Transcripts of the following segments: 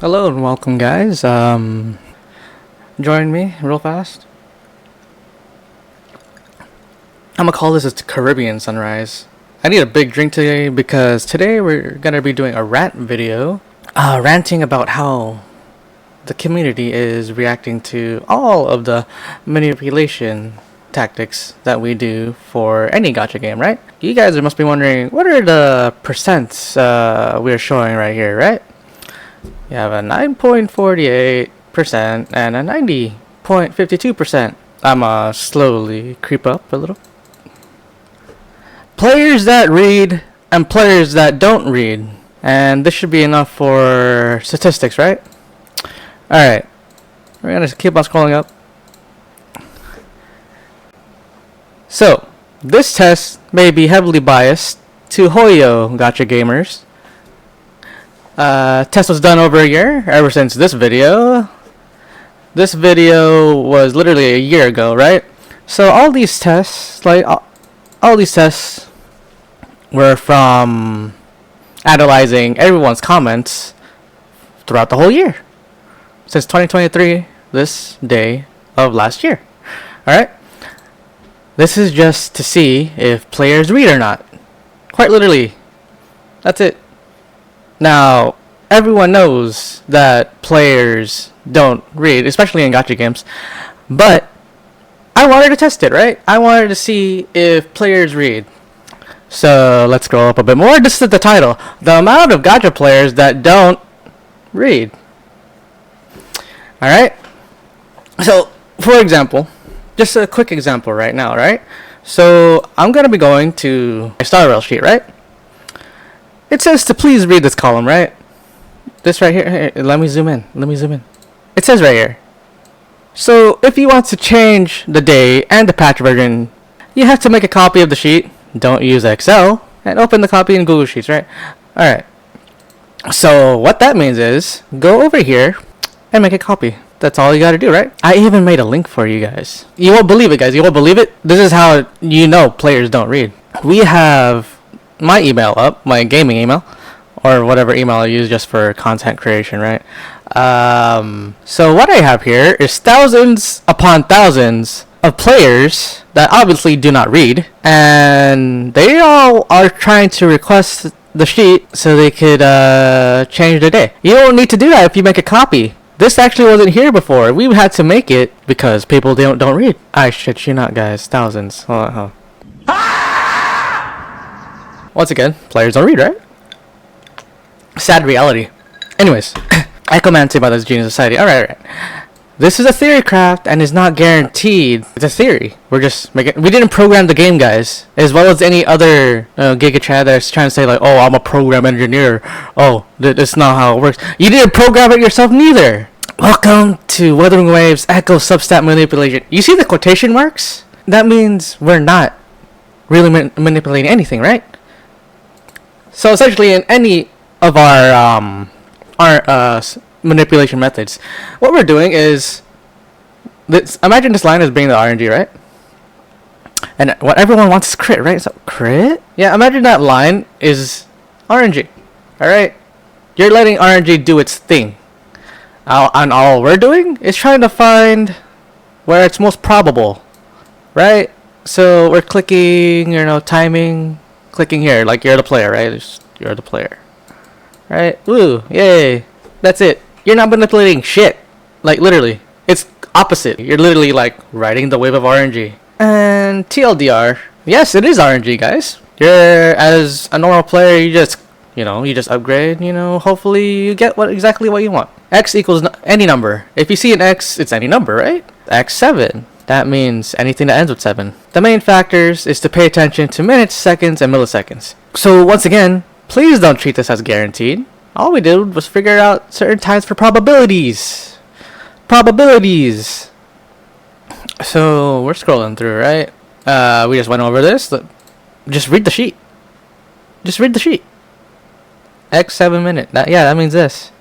Hello and welcome, guys. Join me real fast. I'm gonna call this a Caribbean sunrise. I need a big drink today because today we're gonna be doing a rant video, ranting about how the community is reacting to all of the manipulation tactics that we do for any gacha game, right? You guys must be wondering, what are the percents we're showing right here, right? You have a 9.48% and a 90.52%. I'm slowly creep up a little. Players that read and players that don't read. And this should be enough for statistics, right? Alright. We're gonna keep on scrolling up. So, this test may be heavily biased to Hoyo gacha gamers. Test was done over a year, ever since this video. This video was literally a year ago, right? So all these tests, all these tests were from analyzing everyone's comments throughout the whole year. Since 2023, this day of last year. Alright? This is just to see if players read or not. Quite literally. That's it. Now, everyone knows that players don't read, especially in gacha games, but I wanted to test it, right? I wanted to see if players read. So, let's scroll up a bit more. This is the title. The amount of gacha players that don't read. Alright? So, for example, just a quick example right now, right? So, I'm going to be going to a Star Rail sheet, right? It says to please read this column, right? This right here. Let me zoom in. It says right here. So, if you want to change the day and the patch version, you have to make a copy of the sheet. Don't use Excel. And open the copy in Google Sheets, right? Alright. So, what that means is, go over here and make a copy. That's all you gotta do, right? I even made a link for you guys. You won't believe it, guys. You won't believe it. This is how you know players don't read. We have my email up, my gaming email, or whatever email I use just for content creation, right? So what I have here is thousands upon thousands of players that obviously do not read, and they all are trying to request the sheet so they could change the day. You don't need to do that if you make a copy. This actually wasn't here before. We had to make it because people don't read. I shit you not, guys. Thousands. Hold on. Once again, players don't read, right? Sad reality. Anyways, Echomancy by this Genius Society. Alright. This is a theory craft and is not guaranteed. It's a theory. We're just making. We didn't program the game, guys. As well as any other Giga Chat that's trying to say like, oh, I'm a program engineer. Oh, that's not how it works. You didn't program it yourself neither. Welcome to Wuthering Waves Echo Substat Manipulation. You see the quotation marks? That means we're not really manipulating anything, right? So essentially, in any of our manipulation methods, what we're doing is imagine this line as being the RNG, right? And what everyone wants is crit, right? So crit? Yeah, imagine that line is RNG. All right, you're letting RNG do its thing, and all we're doing is trying to find where it's most probable, right? So we're clicking, timing. Clicking here, like you're the player, right? You're the player, right? Woo, yay! That's it. You're not manipulating shit. Like literally, it's opposite. You're literally like riding the wave of RNG. And TLDR, yes, it is RNG, guys. You're as a normal player, you just upgrade. Hopefully you get exactly what you want. X equals any number. If you see an X, it's any number, right? X7. That means anything that ends with 7. The main factors is to pay attention to minutes, seconds, and milliseconds. So once again, please don't treat this as guaranteed. All we did was figure out certain times for probabilities. So we're scrolling through, right? We just went over this. Just read the sheet. X7 minute. That means this.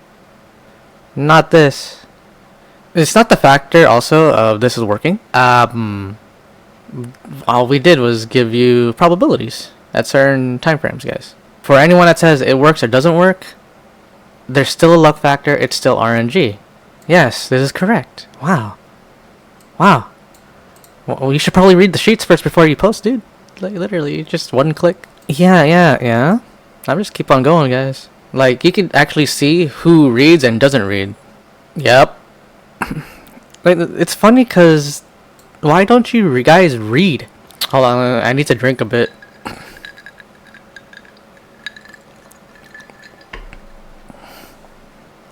Not this. It's not the factor also of this is working. All we did was give you probabilities at certain time frames, guys. For anyone that says it works or doesn't work, there's still a luck factor. It's still RNG. Yes, this is correct. Wow. Wow. Well, you should probably read the sheets first before you post, dude. Like, literally, just one click. Yeah. I'm just keep on going, guys. Like, you can actually see who reads and doesn't read. Yep. Like, it's funny because why don't you guys read? Hold on, I need to drink a bit.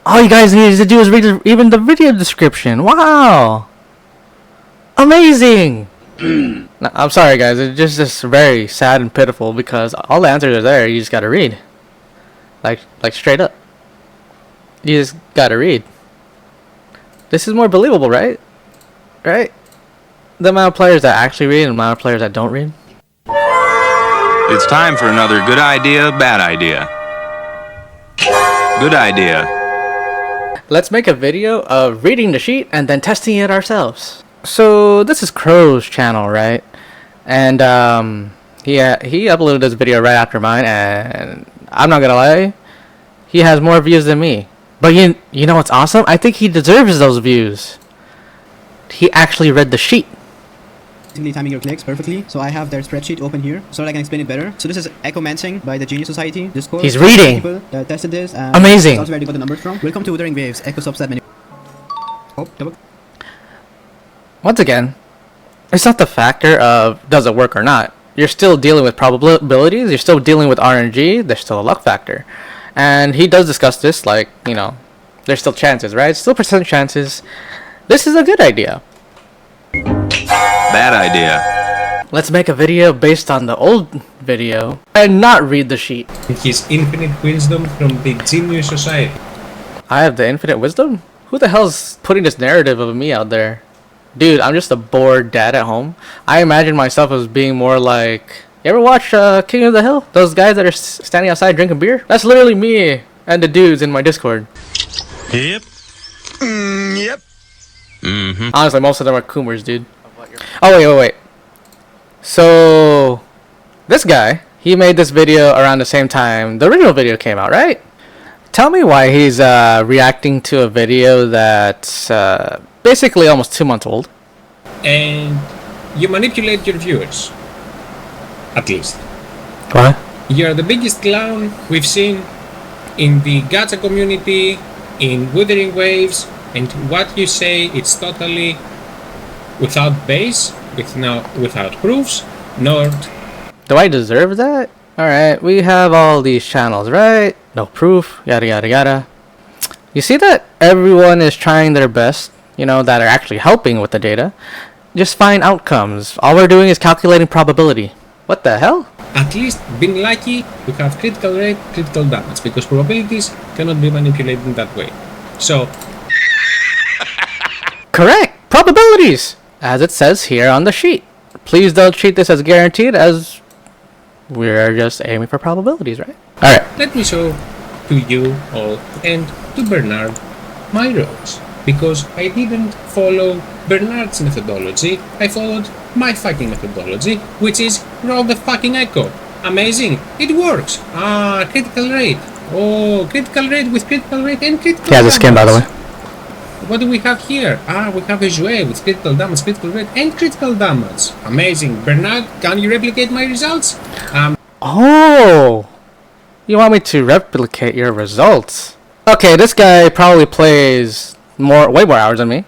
All you guys need to do is read even the video description. Wow. Amazing. No, I'm sorry, guys. It's just very sad and pitiful because all the answers are there. You just gotta read. Like straight up. You just gotta read. This is more believable, right? Right? The amount of players that actually read and the amount of players that don't read. It's time for another good idea, bad idea. Good idea. Let's make a video of reading the sheet and then testing it ourselves. So this is Krow's channel, right? And he uploaded this video right after mine, and I'm not gonna lie, he has more views than me. But you know what's awesome? I think he deserves those views. He actually read the sheet. Timing your clicks perfectly. So I have their spreadsheet open here so that I can explain it better. So this is Echomancy by the Genius Society Discord. He's reading. People that tested this. And amazing. That's also where they got the numbers from. Welcome to Wuthering Waves. Echo Substat menu. Oh, double. Once again, it's not the factor of does it work or not. You're still dealing with probabilities. You're still dealing with RNG. There's still a luck factor. And he does discuss this, like, you know, there's still chances, right? Still percent chances. This is a good idea. Bad idea. Let's make a video based on the old video and not read the sheet. His infinite wisdom from the Genius Society. I have the infinite wisdom? Who the hell's putting this narrative of me out there? Dude, I'm just a bored dad at home. I imagine myself as being more like... You ever watch King of the Hill? Those guys that are standing outside drinking beer? That's literally me and the dudes in my Discord. Yep. Yep. Mm-hmm. Honestly, most of them are coomers, dude. Oh, wait. So, this guy, he made this video around the same time the original video came out, right? Tell me why he's reacting to a video that's basically almost 2 months old. And you manipulate your viewers. At least. What? You're the biggest clown we've seen in the Gacha community, in Wuthering Waves, and what you say, it's totally without base, without proofs, nor... Do I deserve that? Alright, we have all these channels, right? No proof, yada yada yada. You see that everyone is trying their best, you know, that are actually helping with the data. Just find outcomes. All we're doing is calculating probability. What the hell? At least being lucky to have critical rate, critical damage, because probabilities cannot be manipulated in that way. So... Correct! Probabilities! As it says here on the sheet. Please don't treat this as guaranteed, as we're just aiming for probabilities, right? Alright. Let me show to you all and to Bernard my roads. Because I didn't follow Bernard's methodology, I followed my fucking methodology, which is roll the fucking echo. Amazing! It works! Ah, critical rate. Oh, critical rate with critical rate and critical damage. He has a skin, by the way. What do we have here? Ah, we have a jouet with critical damage, critical rate, and critical damage. Amazing. Bernard, can you replicate my results? Oh! You want me to replicate your results? Okay, this guy probably plays way more hours than me.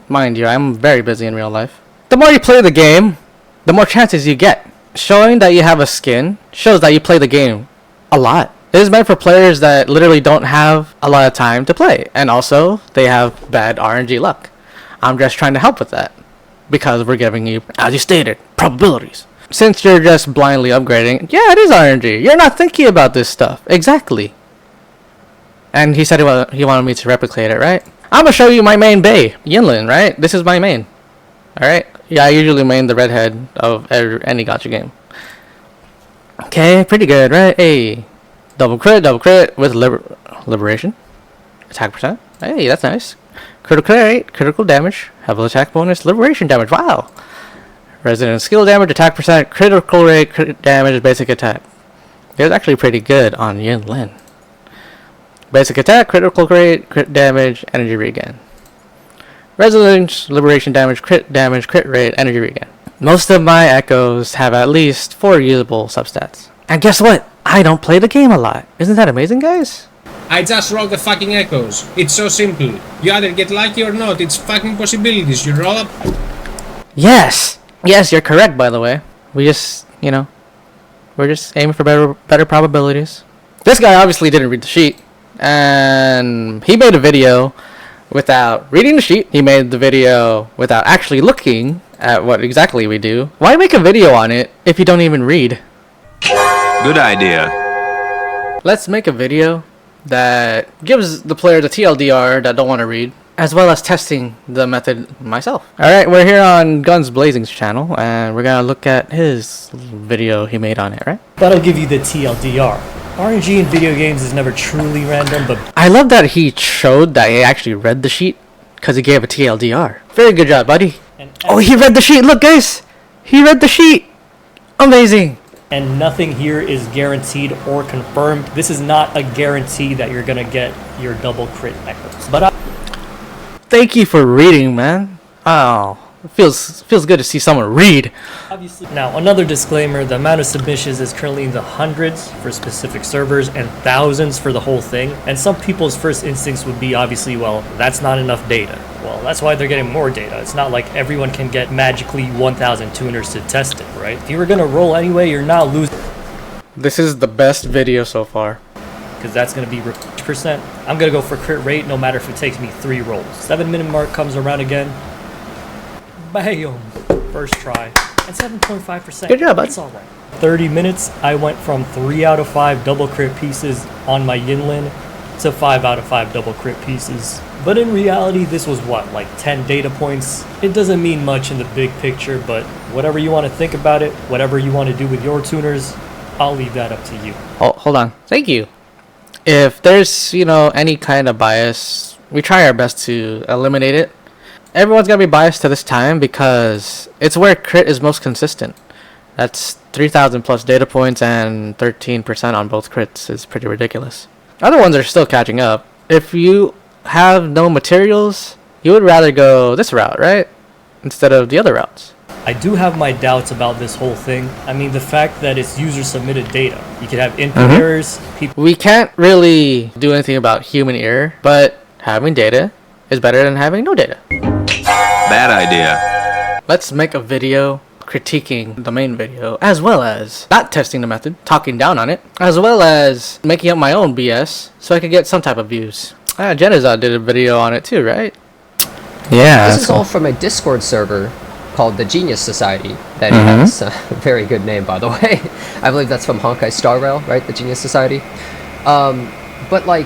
Mind you, I'm very busy in real life. The more you play the game, the more chances you get. Showing that you have a skin shows that you play the game a lot. It is meant for players that literally don't have a lot of time to play, and also they have bad RNG luck. I'm just trying to help with that, because we're giving you, as you stated, probabilities. Since you're just blindly upgrading, yeah, it is RNG. You're not thinking about this stuff. Exactly. And he said he wanted me to replicate it, right? I'm gonna show you my main bay, Yinlin, right? This is my main. Alright? Yeah, I usually main the redhead of any gacha game. Okay, pretty good, right? Hey. Double crit with liberation. Attack percent. Hey, that's nice. Critical rate, critical damage, heavy attack bonus, liberation damage. Wow. Resident skill damage, attack percent, critical rate, crit damage, basic attack. It was actually pretty good on Yinlin. Basic attack, critical rate, crit damage, energy regen. Resilience, liberation damage, crit rate, energy regen. Most of my echoes have at least 4 usable substats. And guess what? I don't play the game a lot. Isn't that amazing, guys? I just roll the fucking echoes. It's so simple. You either get lucky or not. It's fucking possibilities. You roll up. Yes! Yes, you're correct, by the way. We just, we're just aiming for better probabilities. This guy obviously didn't read the sheet. And he made a video without reading the sheet. He made the video without actually looking at what exactly we do. Why make a video on it if you don't even read? Good idea. Let's make a video that gives the player the TLDR that don't want to read, as well as testing the method myself. Alright, we're here on gunsblazing's channel, and we're gonna look at his video he made on it, right? That'll give you the TLDR. RNG in video games is never truly random, but I love that he showed that he actually read the sheet, because he gave a TLDR. Very good job, buddy. Oh, he read the sheet! Look, guys! He read the sheet! Amazing! and nothing here is guaranteed or confirmed. This is not a guarantee that you're gonna get your double crit echoes. But thank you for reading, man. Oh, it feels good to see someone read. obviously, now another disclaimer: the amount of submissions is currently in the hundreds for specific servers and thousands for the whole thing. And some people's first instincts would be obviously, well, that's not enough data. Well, that's why they're getting more data. It's not like everyone can get magically 1,000 tuners to test it, right? If you were gonna roll anyway, you're not losing. This is the best video so far. Because that's going to be percent. I'm going to go for crit rate no matter if it takes me 3 rolls. 7-minute mark comes around again. Bam! First try. And 7.5%. Good job, bud. That's alright. 30 minutes, I went from 3 out of 5 double crit pieces on my Yinlin to 5 out of 5 double crit pieces. But in reality, this was what, like 10 data points? It doesn't mean much in the big picture, but whatever you want to think about it, whatever you want to do with your tuners, I'll leave that up to you. Oh, hold on. Thank you. If there's, any kind of bias, we try our best to eliminate it. Everyone's gonna be biased to this time because it's where crit is most consistent. That's 3,000 plus data points and 13% on both crits is pretty ridiculous. Other ones are still catching up. If you have no materials, you would rather go this route, right? Instead of the other routes. I do have my doubts about this whole thing. I mean, the fact that it's user-submitted data. You could have input errors, people... We can't really do anything about human error, but having data is better than having no data. Bad idea. Let's make a video critiquing the main video, as well as not testing the method, talking down on it, as well as making up my own BS so I can get some type of views. Genizod did a video on it too, right? Yeah. This is all from a Discord server called the Genius Society that has a very good name, by the way. I believe that's from Honkai Star Rail, right? The Genius Society. But like,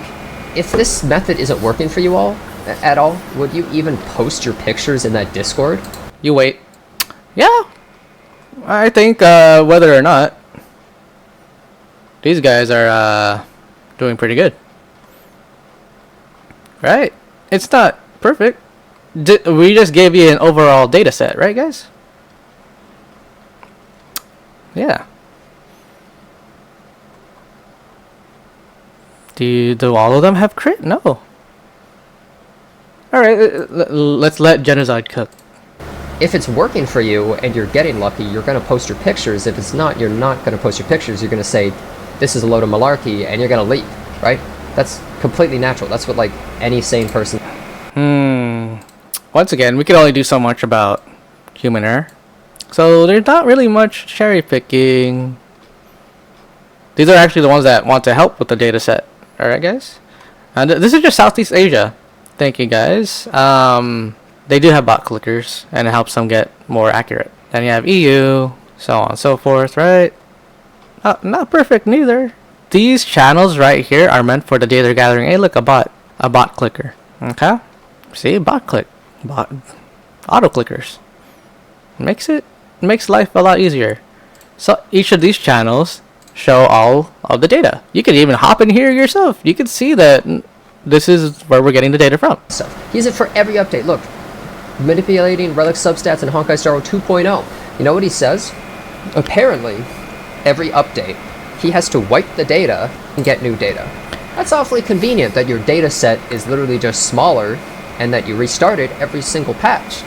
if this method isn't working for you all at all, would you even post your pictures in that Discord? You wait. Yeah. I think whether or not, these guys are doing pretty good. Right? It's not perfect. We just gave you an overall data set, right, guys? Yeah. Do all of them have crit? No. Alright, let's let Genocide cook. If it's working for you and you're getting lucky, you're going to post your pictures. If it's not, you're not going to post your pictures. You're going to say, this is a load of malarkey, and you're going to leave, right? That's completely natural. That's what, like, any sane person... Once again, we can only do so much about human error. So there's not really much cherry picking. These are actually the ones that want to help with the data set. Alright, guys? And this is just Southeast Asia. Thank you, guys. They do have bot clickers, and it helps them get more accurate. Then you have EU, so on and so forth, right? Not perfect neither. These channels right here are meant for the data gathering. Hey, look, a bot clicker. Okay? See, bot click. Auto clickers makes life a lot easier. So each of these channels show all of the data. You can even hop in here yourself. You can see that this is where we're getting the data from. So use it for every update. Look, manipulating relic substats in Honkai Star Rail 2.0. You know what he says? Apparently, every update, he has to wipe the data and get new data. That's awfully convenient that your data set is literally just smaller and that you restart it every single patch.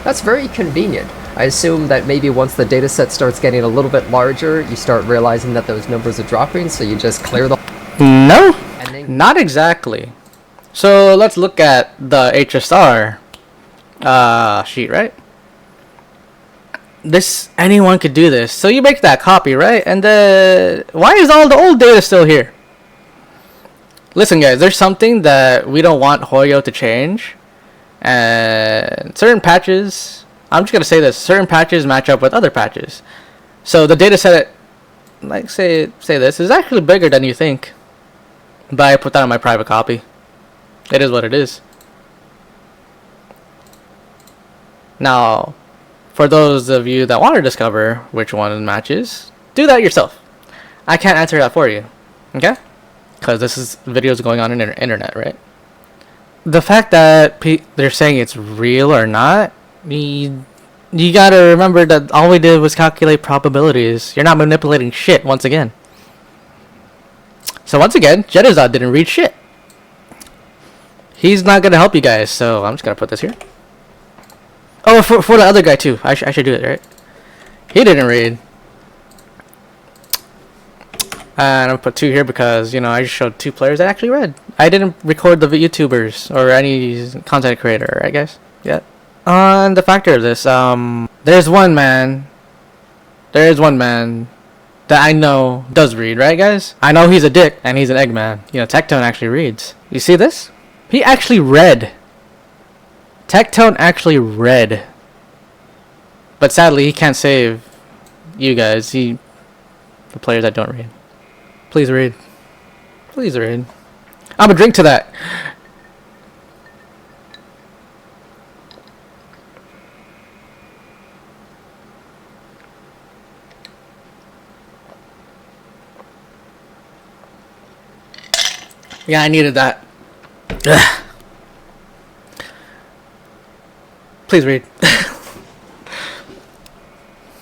That's very convenient. I assume that maybe once the data set starts getting a little bit larger, you start realizing that those numbers are dropping, so you just clear the... No, And then... not exactly. So let's look at the HSR sheet, right? Anyone could do this. So you make that copy, right? And why is all the old data still here? Listen, guys, there's something that we don't want Hoyo to change. And certain patches, I'm just gonna say this, certain patches match up with other patches. So the data set, like say this, is actually bigger than you think. But I put that on my private copy. It is what it is. Now, for those of you that want to discover which one matches, do that yourself. I can't answer that for you, okay? Because this is videos going on in the internet, right? The fact that they're saying it's real or not, you gotta remember that all we did was calculate probabilities. You're not manipulating shit once again. So once again, Jedazad didn't read shit. He's not gonna help you guys, so I'm just gonna put this here. Oh, for the other guy too. I should do it, right? He didn't read. And I'm gonna put 2 here because, you know, I just showed 2 players that actually read. I didn't record the YouTubers or any content creator, I guess, yet. On the factor of this, there's one man that I know does read, right, guys? I know he's a dick and he's an Eggman. You know, Tectone actually reads. You see this? He actually read. Tectone actually read. But sadly, he can't save you guys. The players that don't read. Please read. Please read. I'm gonna drink to that. Yeah, I needed that. Ugh. Please read.